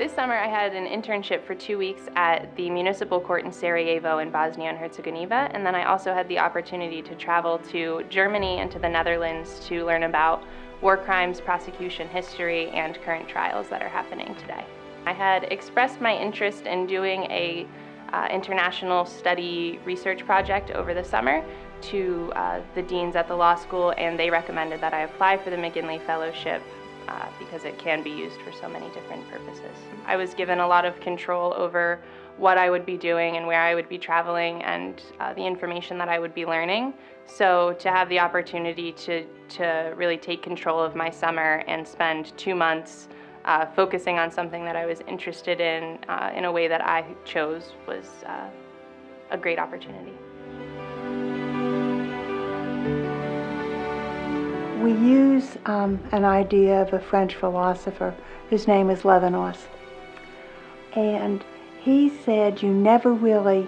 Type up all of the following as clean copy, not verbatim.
This summer I had an internship for 2 weeks at the municipal court in Sarajevo in Bosnia and Herzegovina, and then I also had the opportunity to travel to Germany and to the Netherlands to learn about war crimes, prosecution history, and current trials that are happening today. I had expressed my interest in doing a international study research project over the summer to the deans at the law school, and they recommended that I apply for the McGinley Fellowship because it can be used for so many different purposes. I was given a lot of control over what I would be doing and where I would be traveling and the information that I would be learning. So to have the opportunity to really take control of my summer and spend 2 months focusing on something that I was interested in a way that I chose was a great opportunity. We use an idea of a French philosopher whose name is Levinas. And he said you never really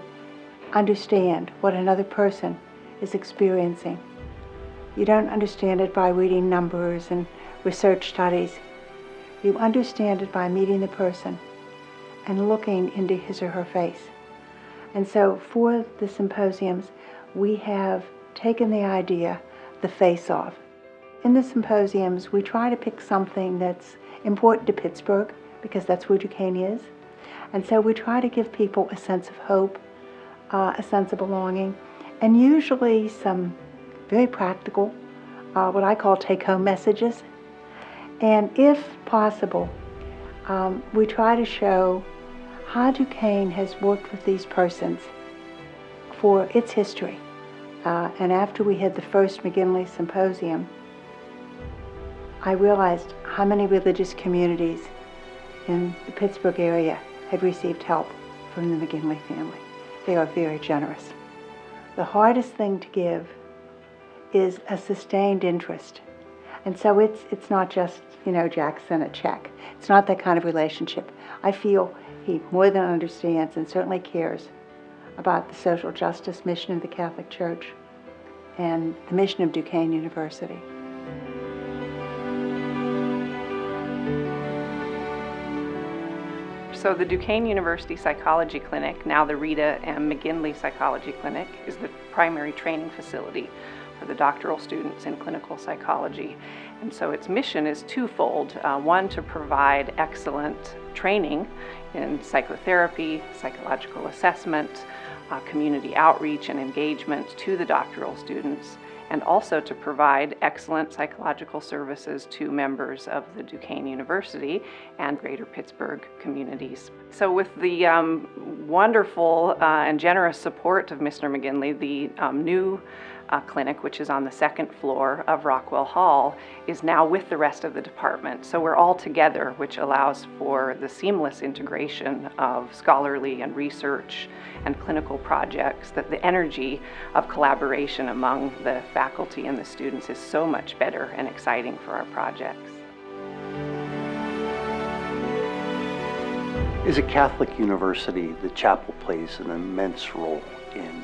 understand what another person is experiencing. You don't understand it by reading numbers and research studies. You understand it by meeting the person and looking into his or her face. And so for the symposiums, we have taken the idea, the face-off. In the symposiums, we try to pick something that's important to Pittsburgh, because that's where Duquesne is. And so we try to give people a sense of hope, a sense of belonging, and usually some very practical, what I call take-home messages. And if possible, we try to show how Duquesne has worked with these persons for its history. And after we had the first McGinley Symposium, I realized how many religious communities in the Pittsburgh area had received help from the McGinley family. They are very generous. The hardest thing to give is a sustained interest. And so it's not just, Jack sent a check. It's not that kind of relationship. I feel he more than understands and certainly cares about the social justice mission of the Catholic Church and the mission of Duquesne University. So the Duquesne University Psychology Clinic, now the Rita M. McGinley Psychology Clinic, is the primary training facility for the doctoral students in clinical psychology. And so its mission is twofold. One, to provide excellent training in psychotherapy, psychological assessment, community outreach and engagement to the doctoral students, and also to provide excellent psychological services to members of the Duquesne University and greater Pittsburgh communities. So with the wonderful and generous support of Mr. McGinley, the new clinic, which is on the second floor of Rockwell Hall, is now with the rest of the department. So we're all together, which allows for the seamless integration of scholarly and research and clinical projects, that the energy of collaboration among the faculty and the students is so much better and exciting for our projects. As a Catholic university, the chapel plays an immense role in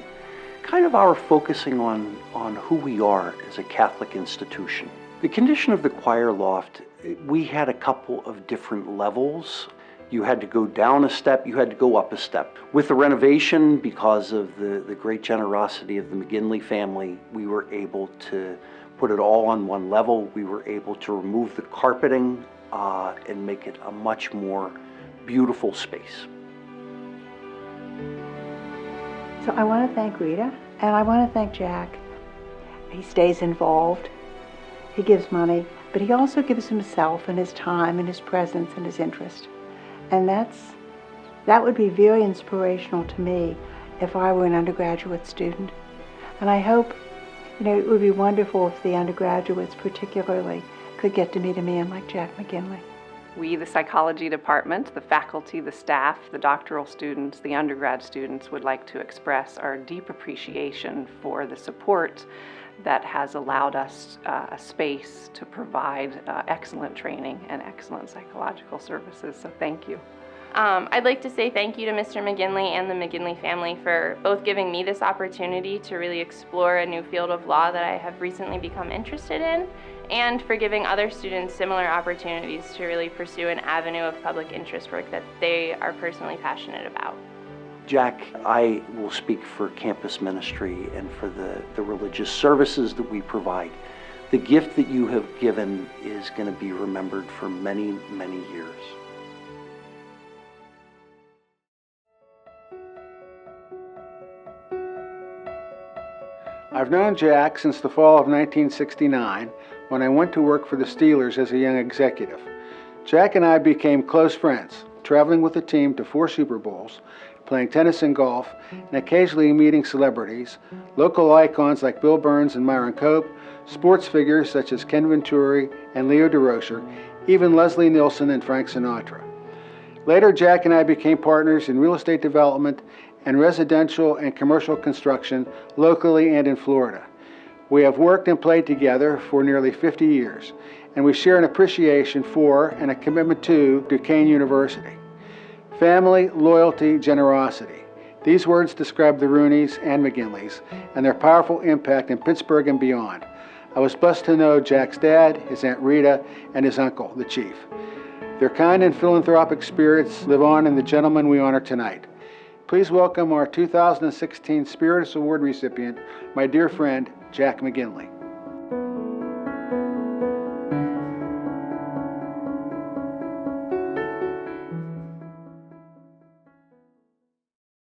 kind of our focusing on who we are as a Catholic institution. The condition of the choir loft, we had a couple of different levels. You had to go down a step, you had to go up a step. With the renovation, because of the great generosity of the McGinley family, we were able to put it all on one level. We were able to remove the carpeting and make it a much more beautiful space. So I want to thank Rita, and I want to thank Jack. He stays involved, he gives money, but he also gives himself and his time and his presence and his interest. And that would be very inspirational to me if I were an undergraduate student. And I hope, it would be wonderful if the undergraduates particularly could get to meet a man like Jack McGinley. We, the psychology department, the faculty, the staff, the doctoral students, the undergrad students, would like to express our deep appreciation for the support that has allowed us a space to provide excellent training and excellent psychological services. So thank you. I'd like to say thank you to Mr. McGinley and the McGinley family for both giving me this opportunity to really explore a new field of law that I have recently become interested in, and for giving other students similar opportunities to really pursue an avenue of public interest work that they are personally passionate about. Jack, I will speak for campus ministry and for the religious services that we provide. The gift that you have given is going to be remembered for many, many years. I've known Jack since the fall of 1969 when I went to work for the Steelers as a young executive. Jack and I became close friends, traveling with the team to 4 Super Bowls, playing tennis and golf, and occasionally meeting celebrities, local icons like Bill Burns and Myron Cope, sports figures such as Ken Venturi and Leo DeRocher, even Leslie Nielsen and Frank Sinatra. Later, Jack and I became partners in real estate development and residential and commercial construction locally and in Florida. We have worked and played together for nearly 50 years, and we share an appreciation for and a commitment to Duquesne University. Family, loyalty, generosity. These words describe the Rooneys and McGinleys and their powerful impact in Pittsburgh and beyond. I was blessed to know Jack's dad, his Aunt Rita, and his uncle, the chief. Their kind and philanthropic spirits live on in the gentleman we honor tonight. Please welcome our 2016 Spiritus Award recipient, my dear friend, Jack McGinley.